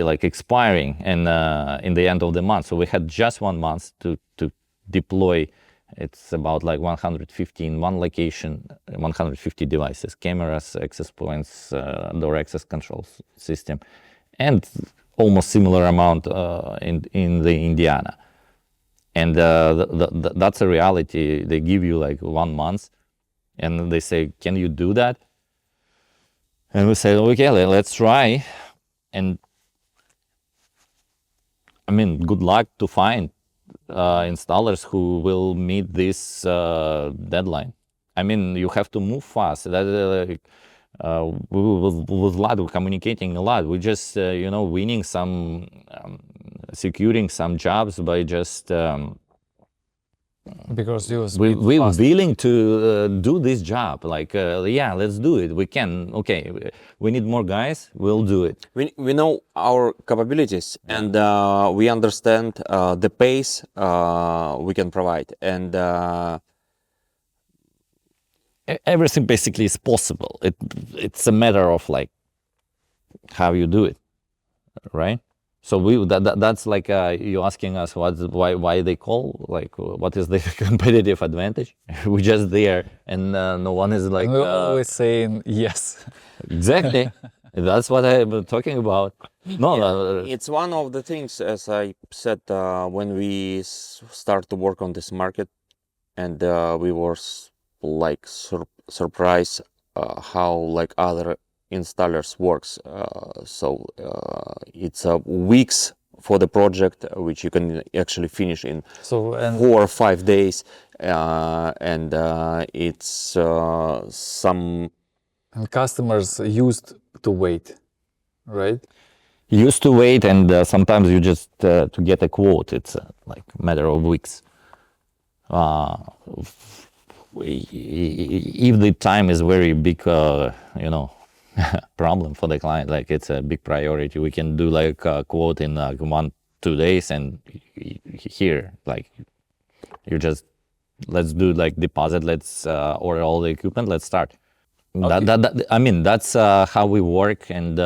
like expiring, and in the end of the month. So we had just 1 month to deploy. It's about like 150 in one location, 150 devices, cameras, access points, door access control system, and almost similar amount in the Indiana. And that's a reality. They give you like 1 month, and they say, "Can you do that?" And we say, "Okay, let's try." And I mean, good luck to find installers who will meet this deadline. I mean, you have to move fast. That with Vlad, we're communicating a lot. We just winning some, securing some jobs by just Because you we're willing to do this job. Like, yeah, let's do it. We can. Okay, we need more guys. We'll do it. We know our capabilities, and we understand the pace we can provide, and everything basically is possible. It's a matter of like how you do it, right? So that's like you asking us why they call, like what is the competitive advantage? We're just there, and no one is like we're always saying yes. Exactly. That's what I'm talking about. No, it's one of the things, as I said, when we start to work on this market, and we were like surprised how like other installers works. So it's weeks for the project, which you can actually finish in 4 or 5 days, and it's some. And customers used to wait, right? Used to wait, and sometimes you just to get a quote, it's like a matter of weeks. If the time is very big, problem for the client, like it's a big priority, we can do like a quote in 1-2 days, and here, like you just let's do like deposit, let's order all the equipment, let's start. Okay. I mean, that's how we work, and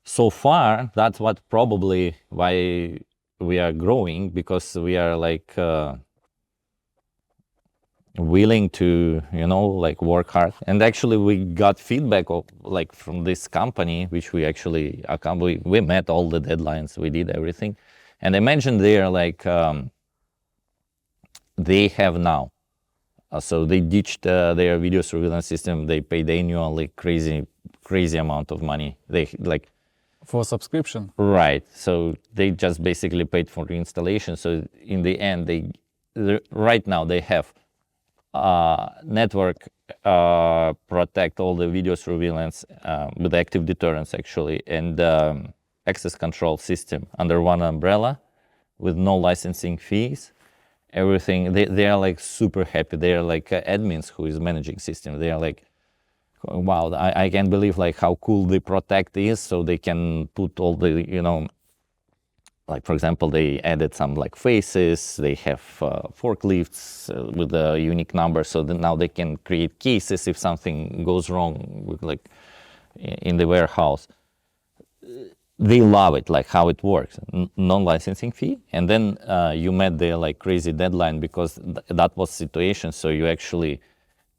so far that's what probably why we are growing, because we are like willing to like work hard. And actually we got feedback of like from this company, which we actually we met all the deadlines, we did everything, and I mentioned there like they have now so they ditched their video surveillance system. They paid annually crazy amount of money. They like for subscription, right? So they just basically paid for the installation. So in the end, right now they have network protect all the video surveillance with active deterrence actually, and access control system under one umbrella with no licensing fees, everything. They are like super happy. They are like admins who is managing system. They are like, wow, I can't believe like how cool the protect is. So they can put all the like for example, they added some like faces. They have forklifts with a unique number, so that now they can create cases if something goes wrong with like in the warehouse. They love it, like how it works, non-licensing fee, and then you met their like crazy deadline because that was situation. So you actually,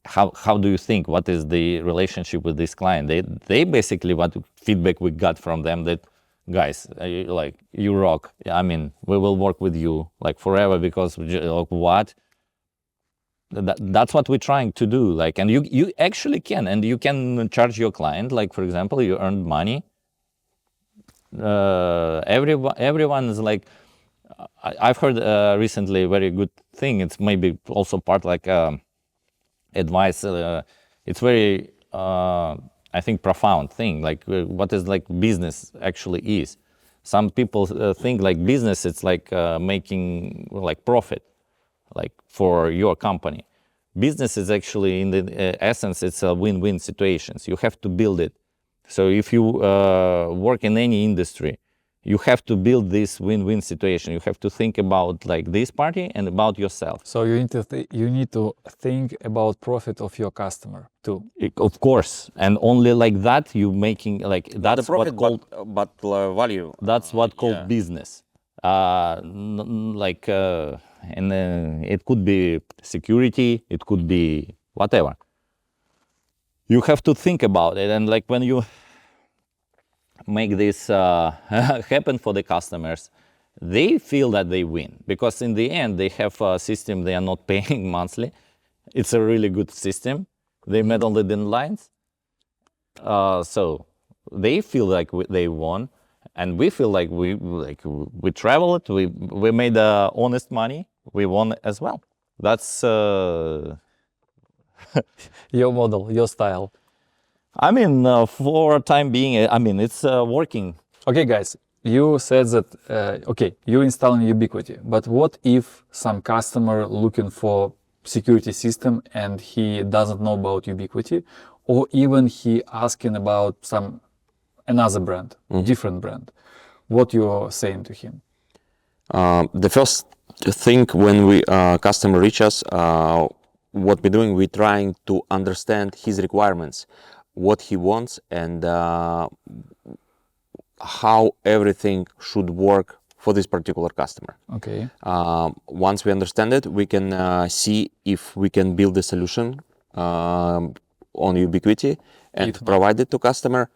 how do you think? What is the relationship with this client? They basically, what feedback we got from them, that guys, like you rock. I mean, we will work with you like forever, because like, what? That's what we're trying to do. Like, and you actually can, and you can charge your client. Like for example, you earned money. Everyone is like, I've heard recently a very good thing. It's maybe also part like advice. It's very I think profound thing, like what is like business actually is. Some people think like business, it's like making like profit, like for your company. Business is actually in the essence, it's a win-win situations. You have to build it. So if you work in any industry, you have to build this win-win situation. You have to think about like this party and about yourself. So you need to think about profit of your customer too. Of course, and only like that you making like that's the profit, what called but value. that's what called yeah. business. And it could be security, it could be whatever. You have to think about it, and like when you make this happen for the customers, they feel that they win, because in the end they have a system they are not paying monthly. It's a really good system. They met all the deadlines, so they feel like they won, and we feel like we traveled, we made honest money, we won as well. That's Your model, your style. I mean, for a time being, I mean, it's working. Okay, guys, you said that, okay, you're installing Ubiquiti, but what if some customer looking for security system and he doesn't know about Ubiquiti, or even he asking about another brand, different brand? What you're saying to him? The first thing when we customer reach us, what we're doing, we're trying to understand his requirements, what he wants, and how everything should work for this particular customer. Okay. Once we understand it, we can see if we can build a solution on Ubiquiti and provide it to customer.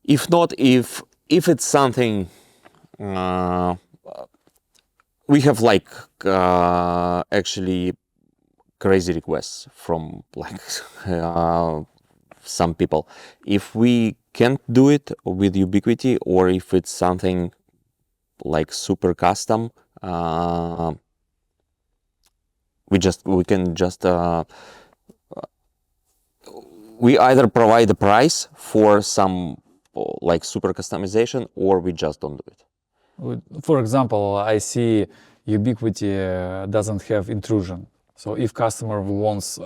If not, if it's something, we have like actually crazy requests from like some people. If we can't do it with Ubiquiti, or if it's something like super custom, we either provide the price for some like super customization, or we just don't do it. For example, I see Ubiquiti doesn't have intrusion. So if customer wants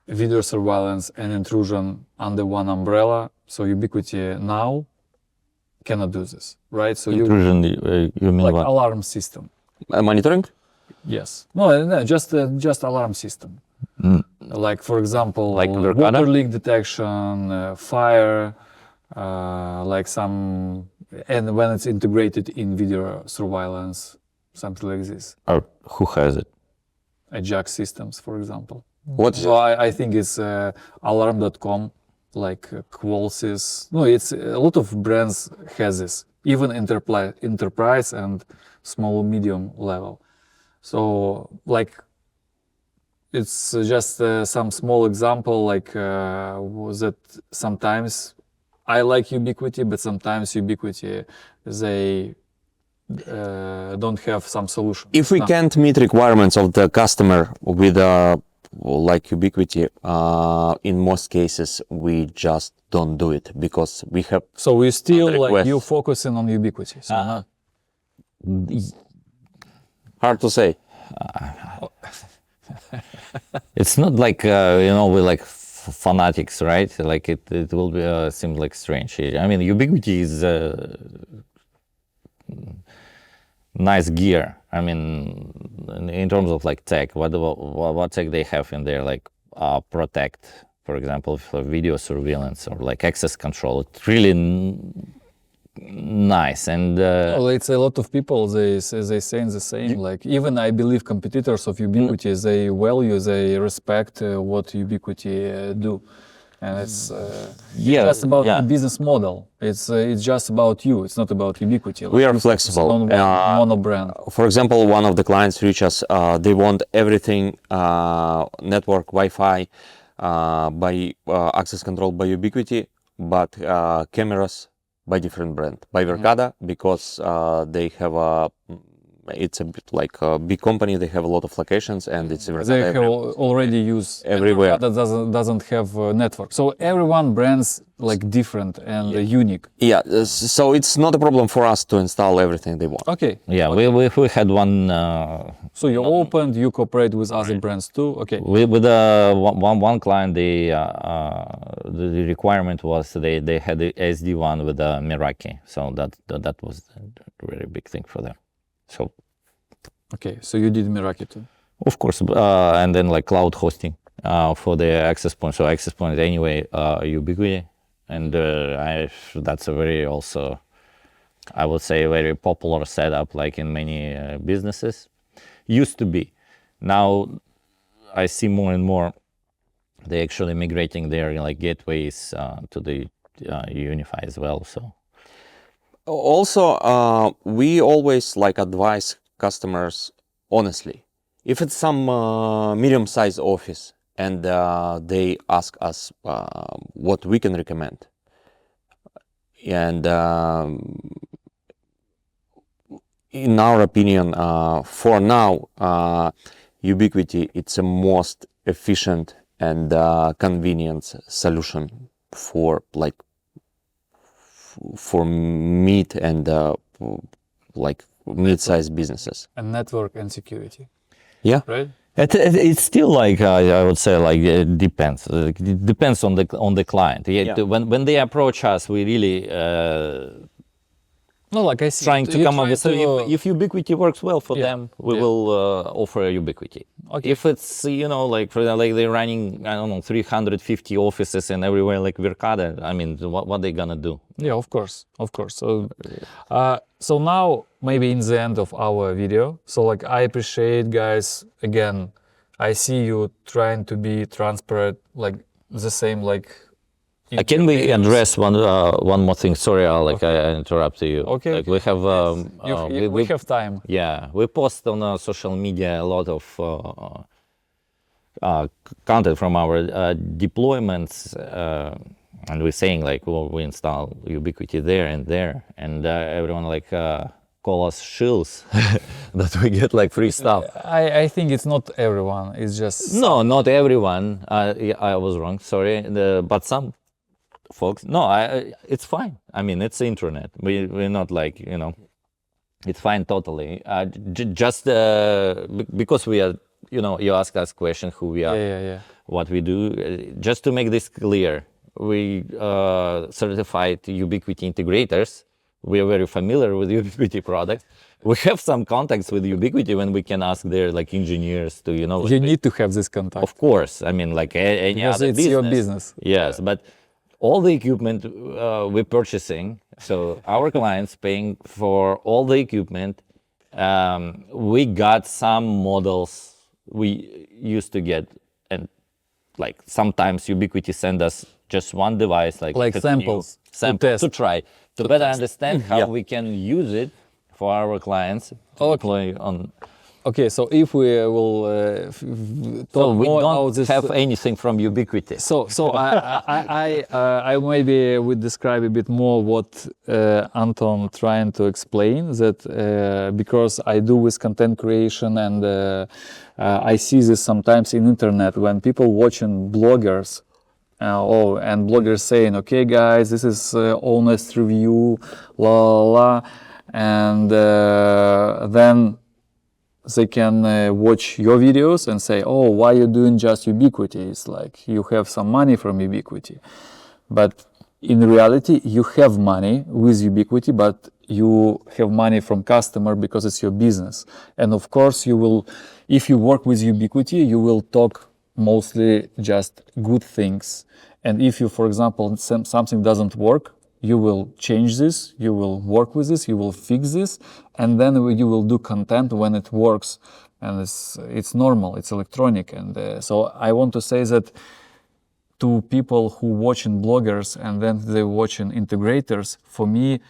video surveillance and intrusion under one umbrella, so Ubiquiti now cannot do this, right? So Intrusion, you mean like what? alarm system. Monitoring? Yes. No, just alarm system. Like for example, Like water Verkada? leak detection, fire, like some, and when it's integrated in video surveillance, something like this. Or who has it? Ajax systems, for example. What? So I think it's alarm.com, like Qualsys. No, it's a lot of brands has this, even enterprise and small medium level. So like it's just some small example, like was that sometimes I like Ubiquiti, but sometimes Ubiquiti they don't have some solution. If we can't meet requirements of the customer with like Ubiquiti, in most cases we just don't do it, because we have. So we still like requests. you focusing on Ubiquiti. So Hard to say. It's not like we're like fanatics, right? Like it will be seem like strange. I mean, Ubiquiti is nice gear. I mean, in terms of like tech, what tech they have in there, like Protect, for example, for video surveillance or like access control. It's really nice. And well, it's a lot of people they saying the same. Like even I believe competitors of Ubiquiti, they value, they respect what Ubiquiti do. And it's just about the business model. It's just about you. It's not about Ubiquiti. We are flexible. Mono brand. For example, one of the clients reach us. They want everything network Wi-Fi by access control by Ubiquiti, but cameras by different brand, by Verkada, because they have it's a bit like a big company. They have a lot of locations, and it's They have already used everywhere. that doesn't have a network. So everyone brands like different and unique. Yeah, so it's not a problem for us to install everything they want. Okay. Yeah, we had one So you opened, you cooperate with other brands too. Okay. with one client. The requirement was they had the SD1 with a Meraki, so that was a very big thing for them. So Okay. So you did Meraki too. of course, and then like cloud hosting for the access point. So access point anyway, Ubiquiti, and that's a very also, I would say, very popular setup, like in many businesses. Used to be. Now I see more and more they actually migrating their like gateways to the UniFi as well. So Also, we always like advise customers honestly. If it's some medium-sized office and they ask us what we can recommend, and in our opinion, for now, Ubiquiti it's a most efficient and convenient solution for like for mid and like mid-sized businesses. And network and security. Yeah. Right. it's still like I would say like it depends. It depends on the client. Yeah. When they approach us, we really No, like I see. trying to you come up try with. to- If Ubiquiti works well for Yeah, them, we yeah. will offer Ubiquiti. Okay. If it's like for example, like they're running 350 offices and everywhere like Verkada, I mean, what they gonna do? Yeah, of course. So now maybe in the end of our video. So like I appreciate, guys. Again, I see you trying to be transparent, like the same, like. Can we address one more thing? Sorry, Alec, I interrupted you. Okay. Like we have we have time. Yeah, we post on social media a lot of content from our deployments, and we're saying like, well, we install Ubiquiti there, and everyone like call us shills that we get like free stuff. I think it's not everyone. It's just No, not everyone. I was wrong. Sorry, but some folks. No, it's fine. I mean, it's the internet. We're not like it's fine totally. Just because we are, you ask us question who we are, yeah. what we do. Just to make this clear, we certified Ubiquiti integrators. We are very familiar with Ubiquiti products. We have some contacts with Ubiquiti when we can ask their like engineers to You need to have this contact. Of course, I mean like any Because other it's business. your business. Yes, but all the equipment we're purchasing, so our clients paying for all the equipment. We got some models we used to get, and like sometimes Ubiquiti send us just one device, like Like it's new, samples to test. to try to better understand how we can use it for our clients. Deploy on. Okay, so if we will talk So we more about don't this, have anything from Ubiquiti. So I maybe would describe a bit more what Anton trying to explain that because I do with content creation and I see this sometimes in internet when people watching bloggers. And bloggers saying, okay, guys, this is honest review, and then they can watch your videos and say, oh, why you doing just Ubiquiti? It's like you have some money from Ubiquiti. But in reality, you have money with Ubiquiti, but you have money from customer because it's your business. And of course, you will, if you work with Ubiquiti, you will talk mostly just good things. And if you, for example, something doesn't work, you will change this, you will work with this, you will fix this, and then you will do content when it works. And it's normal, it's electronic. And so I want to say that to people who watching bloggers and then they watching integrators, for me,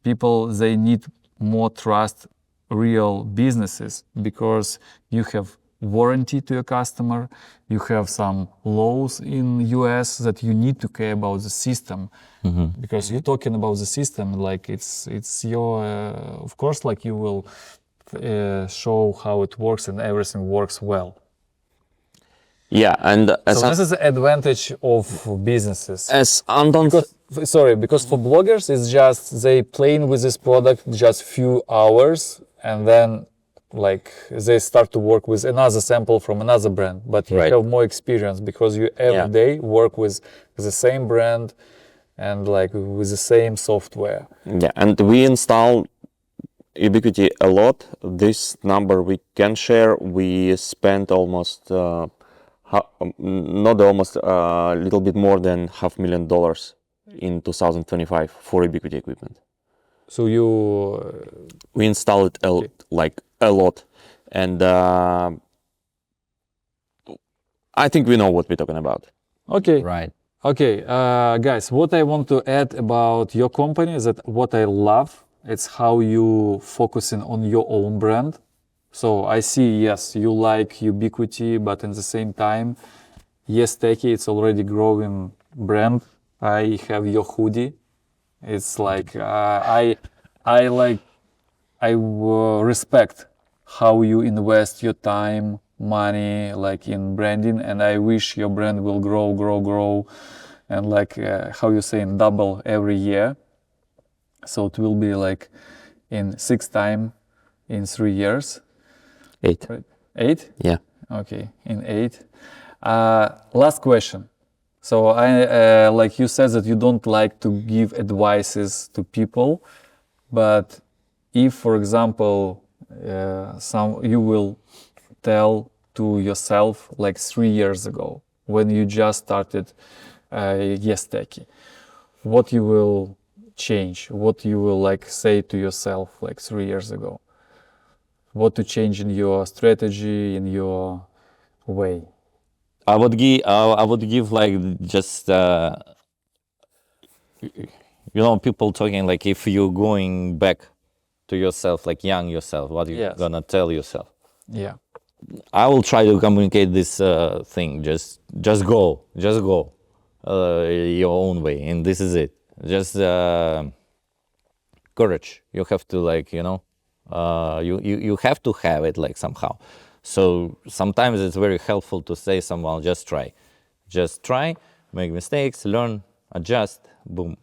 people, they need more trust real businesses because you have warranty to your customer, you have some laws in US that you need to care about the system because you're talking about the system like it's your of course like you will show how it works and everything works well. Yeah, and So this is the advantage of businesses. as Anton, Because for bloggers, it's just they playing with this product just few hours and then like they start to work with another sample from another brand. But you Right. have more experience because you every Yeah. day work with the same brand and like with the same software. yeah, and we install Ubiquiti a lot. This number we can share. We spent almost, not almost, a little bit more than $500,000 in 2025 for Ubiquiti equipment. So you We installed it like a lot, and I think we know what we're talking about. okay. Right. Okay, guys, what I want to add about your company is that what I love, it's how you focusing on your own brand. So I see, yes, you like Ubiquiti, but at the same time, YesTechie, it's already growing brand. I have your hoodie. It's like, I respect how you invest your time, money, like in branding, and I wish your brand will grow, and like how you saying, double every year. So it will be like in 6 time in 3 years. 8. Right? 8? Yeah. Okay, in 8. Last question. So I like you said that you don't like to give advices to people, but if, for example, you will tell to yourself like 3 years ago when you just started YesTechie, what you will change, what you will like say to yourself like 3 years ago, what to change in your strategy, in your way. I would give like just people talking like if you're going back to yourself, like young yourself, what you Yes. gonna tell yourself? Yeah. I will try to communicate this thing. Just go your own way, and this is it. Just courage. You have to you have to have it like somehow. So sometimes it's very helpful to say someone just try, make mistakes, learn, adjust, boom.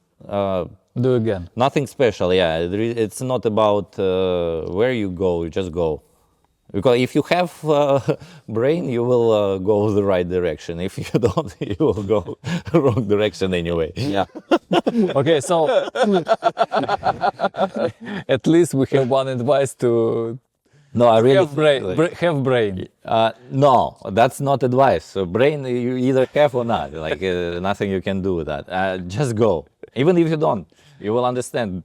Do again. Nothing special. Yeah, it's not about where you go. You just go. Because if you have brain, you will go the right direction. If you don't, you will go wrong direction anyway. Yeah. Okay, so at least we have one advice to No, I really have brain. Have brain. no, that's not advice. So brain, you either have or not. Like nothing you can do with that. Just go. Even if you don't, you will understand.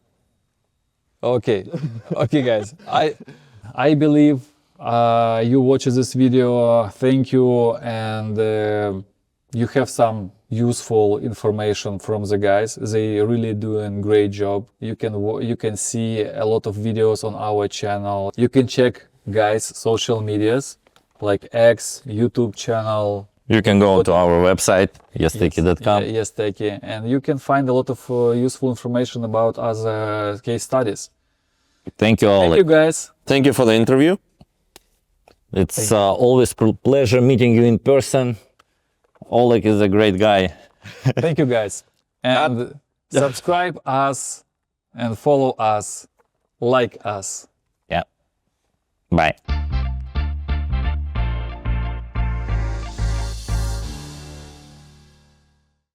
Okay, okay, guys. I believe you watch this video. Thank you, and you have some useful information from the guys. They really doing great job. You can see a lot of videos on our channel. You can check guys' social medias like X, YouTube channel. You can go to our website, YesTechie.com. YesTechie, and you can find a lot of useful information about other case studies. Thank you all. Thank you, guys. Thank you for the interview. It's always pleasure meeting you in person. Oleg is a great guy. Thank you, guys. And subscribe us and follow us, like us. Yeah. Bye.